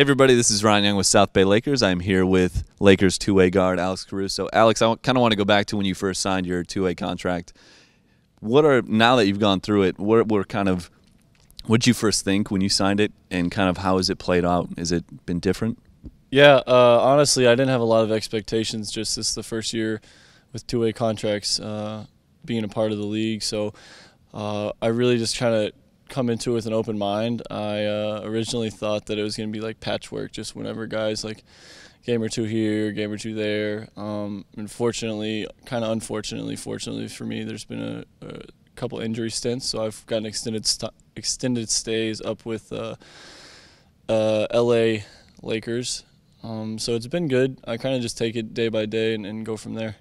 Hey everybody, this is Ryan Young with South Bay Lakers. I'm here with Lakers two-way guard Alex Caruso. Alex, I kind of want to go back to when you first signed your two-way contract. Now that you've gone through it, what did you first think when you signed it, and kind of how has it played out? Has it been different? Yeah, honestly, I didn't have a lot of expectations. Just this is the first year with two-way contracts, being a part of the league. So I really just try to come into it with an open mind. I originally thought that it was going to be like patchwork, just whenever guys like game or two here, game or two there. Unfortunately, kind of unfortunately, fortunately for me, there's been a couple injury stints, so I've gotten extended stays up with LA Lakers. So it's been good. I kind of just take it day by day and go from there.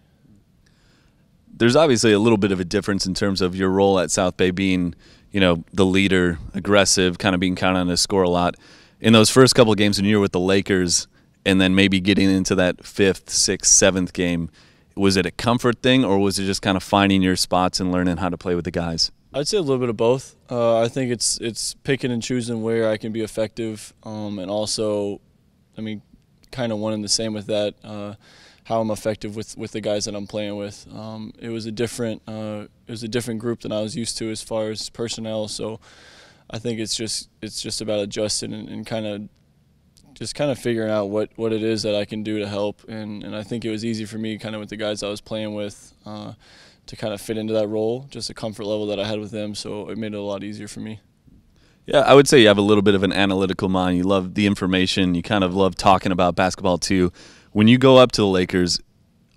There's obviously a little bit of a difference in terms of your role at South Bay being, the leader, aggressive, kind of being counted on to score a lot. In those first couple of games when you were with the Lakers and then maybe getting into that fifth, sixth, seventh game, was it a comfort thing, or was it just kind of finding your spots and learning how to play with the guys? I'd say a little bit of both. I think it's picking and choosing where I can be effective, and also, kind of one and the same with that. How I'm effective with the guys that I'm playing with. It was a different group than I was used to as far as personnel. So I think it's just about adjusting and kind of figuring out what it is that I can do to help. And I think it was easy for me kind of with the guys I was playing with to kind of fit into that role, just a comfort level that I had with them. So it made it a lot easier for me. Yeah, I would say you have a little bit of an analytical mind. You love the information. You kind of love talking about basketball too. When you go up to the Lakers,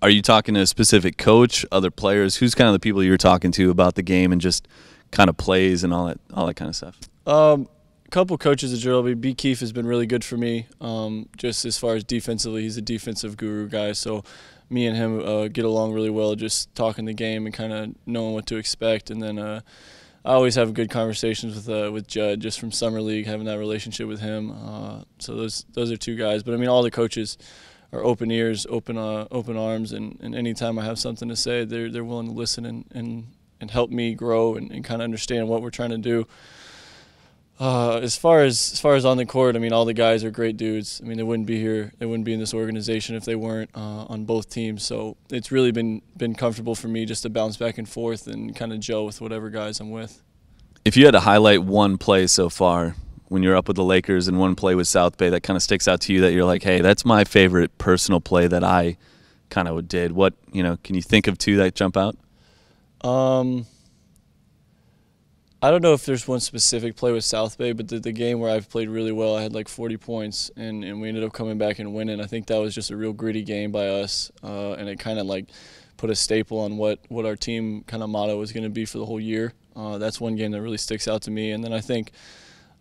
are you talking to a specific coach, other players? Who's kind of the people you're talking to about the game and just kind of plays and all that kind of stuff? A couple coaches at Gerald. B. Keefe has been really good for me, just as far as defensively. He's a defensive guru guy, so me and him get along really well, just talking the game and kind of knowing what to expect. And then I always have good conversations with Judd, just from summer league, having that relationship with him. So those are two guys. But all the coaches are open ears, open arms, and anytime I have something to say, they're willing to listen and help me grow and kind of understand what we're trying to do. As far as on the court, all the guys are great dudes. They wouldn't be here, they wouldn't be in this organization if they weren't on both teams. So it's really been comfortable for me just to bounce back and forth and kind of gel with whatever guys I'm with. If you had to highlight one play so far when you're up with the Lakers and one play with South Bay that kind of sticks out to you that you're like, hey, that's my favorite personal play that I kind of did. What, can you think of two that jump out? I don't know if there's one specific play with South Bay, but the game where I've played really well, I had like 40 points, and we ended up coming back and winning. I think that was just a real gritty game by us, and it kind of like put a staple on what our team kind of motto was going to be for the whole year. That's one game that really sticks out to me. And then I think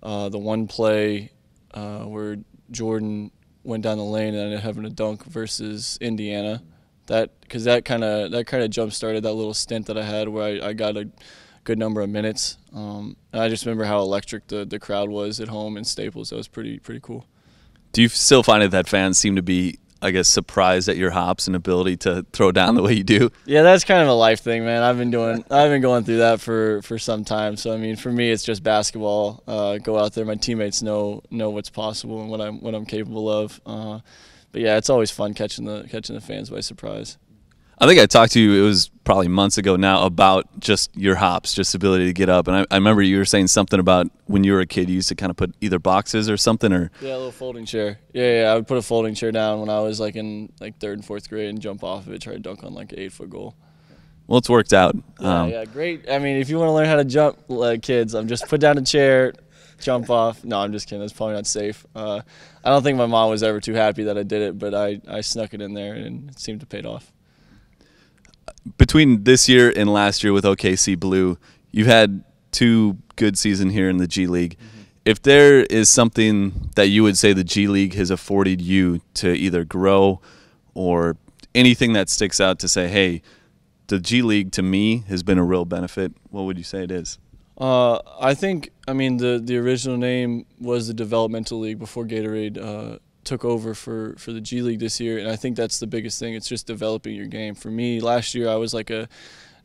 the one play where Jordan went down the lane and ended up having a dunk versus Indiana, because that kind of jump started that little stint that I had where I got a good number of minutes. And I just remember how electric the crowd was at home in Staples. That was pretty cool. Do you still find it that fans seem to be, I guess, surprised at your hops and ability to throw down the way you do? Yeah, that's kind of a life thing, man. I've been going through that for some time. So for me, it's just basketball. Go out there. My teammates know what's possible and what I'm capable of. But yeah, it's always fun catching the fans by surprise. I think I talked to you, it was probably months ago now, about just your hops, just ability to get up. And I remember you were saying something about when you were a kid, you used to kind of put either boxes or something, or yeah, a little folding chair. Yeah, I would put a folding chair down when I was like in like 3rd and 4th grade and jump off of it, try to dunk on like an 8-foot goal. Well, it's worked out. Yeah, great. If you want to learn how to jump, kids, just put down a chair, jump off. No, I'm just kidding. That's probably not safe. I don't think my mom was ever too happy that I did it, but I snuck it in there and it seemed to pay off. Between this year and last year with OKC Blue, you've had 2 good seasons here in the G League. Mm-hmm. If there is something that you would say the G League has afforded you to either grow or anything that sticks out to say, hey, the G League to me has been a real benefit, what would you say it is? I think, the original name was the Developmental League before Gatorade took over for the G League this year, and I think that's the biggest thing. It's just developing your game. For me, last year I was like a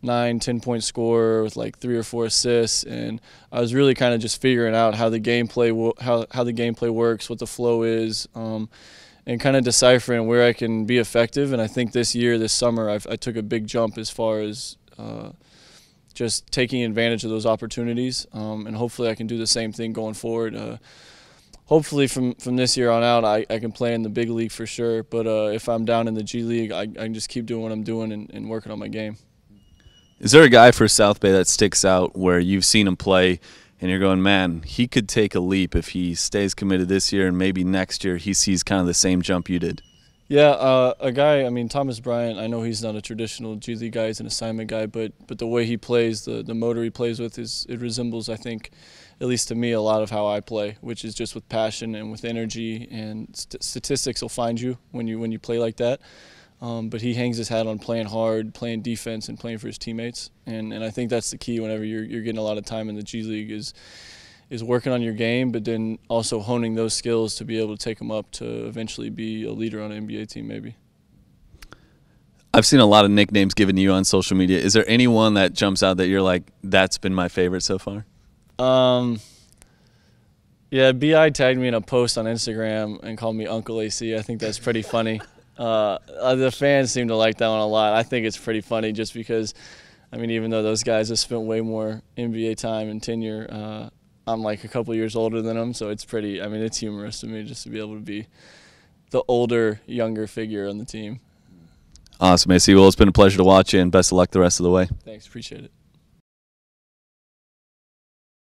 9-10 point scorer with like 3 or 4 assists, and I was really kind of just figuring out how the gameplay how the gameplay works, what the flow is, and kind of deciphering where I can be effective. And I think this summer, I took a big jump as far as just taking advantage of those opportunities, and hopefully I can do the same thing going forward. Hopefully from this year on out, I can play in the big league for sure. But if I'm down in the G League, I can just keep doing what I'm doing and working on my game. Is there a guy for South Bay that sticks out where you've seen him play and you're going, man, he could take a leap if he stays committed this year and maybe next year he sees kind of the same jump you did? Yeah, a guy, I mean, Thomas Bryant, I know he's not a traditional G League guy, he's an assignment guy, but the way he plays, the motor he plays with, it resembles, I think, at least to me, a lot of how I play, which is just with passion and with energy, and statistics will find you when you play like that. But he hangs his hat on playing hard, playing defense, and playing for his teammates, and I think that's the key whenever you're getting a lot of time in the G League is working on your game, but then also honing those skills to be able to take them up to eventually be a leader on an NBA team maybe. I've seen a lot of nicknames given to you on social media. Is there anyone that jumps out that you're like, that's been my favorite so far? Yeah, BI tagged me in a post on Instagram and called me Uncle AC. I think that's pretty funny. The fans seem to like that one a lot. I think it's pretty funny just because, I mean, even though those guys have spent way more NBA time and tenure, I'm like a couple years older than them, so it's pretty, I mean, it's humorous to me just to be able to be the older, younger figure on the team. Awesome, AC. Well, it's been a pleasure to watch you, and best of luck the rest of the way. Thanks, appreciate it.